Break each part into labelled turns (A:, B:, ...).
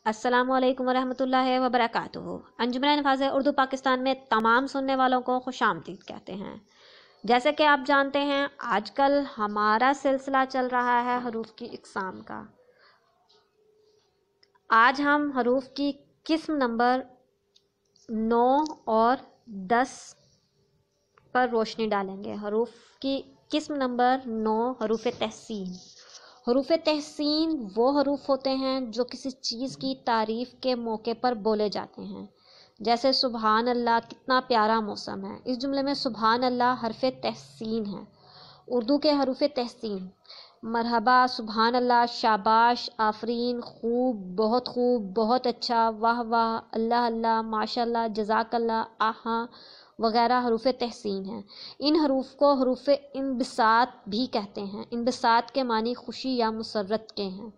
A: अस्सलामु अलैकुम वरहमतुल्लाहि वबरकातुहू। अंजुमन नवाज़ उर्दू पाकिस्तान में तमाम सुनने वालों को खुशामदीद कहते हैं। जैसे कि आप जानते हैं, आजकल हमारा सिलसिला चल रहा है हरूफ की इक़साम का। आज हम हरूफ की किस्म नंबर 9 और 10 पर रोशनी डालेंगे। हरूफ की किस्म नंबर 9 हरूफ तहसीन। हरूफ तहसीन वो हरूफ होते हैं जो किसी चीज़ की तारीफ़ के मौके पर बोले जाते हैं। जैसे सुबहान अल्लाह, कितना प्यारा मौसम है। इस जुमले में सुबहान अल्लाह हरफ तहसीन है। उर्दू के हरूफ तहसीन: मरहबा, सुबहान अल्लाह, शाबाश, आफरीन, खूब, बहुत अच्छा, वाह वाह, अल्लाह अल्लाह, माशाअल्लाह, जज़ाकल्लाह, आहा वगैरह हरूफ तहसीन हैं। इन हरूफ को हरूफ इंबसात भी कहते हैं। इंबसात के मानी खुशी या मुसर्रत के हैं।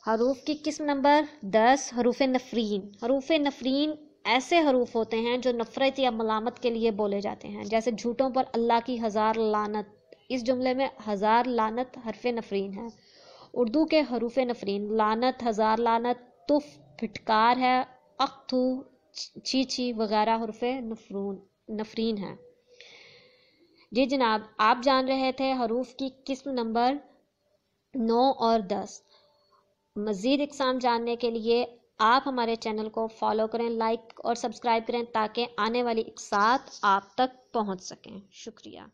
A: हरूफ की किस्म नंबर 10 हरूफ नफरीन। हरूफ नफरीन ऐसे हरूफ होते हैं जो नफ़रत या मलामत के लिए बोले जाते हैं। जैसे झूठों पर अल्लाह की हज़ार लानत। इस जुमले में हज़ार लानत हरफ नफरीन है। उर्दू के हरूफ नफरीन: लानत, हज़ार लानत, तुफ, फिटकार है, अख्तू, छी वगैरह हरूफ नफरीन है। जी जनाब, आप जान रहे थे हरूफ की किस्म नंबर 9 और 10। मज़ीद इक़साम जानने के लिए आप हमारे चैनल को फॉलो करें, लाइक और सब्सक्राइब करें ताकि आने वाली इक़सात आप तक पहुंच सकें। शुक्रिया।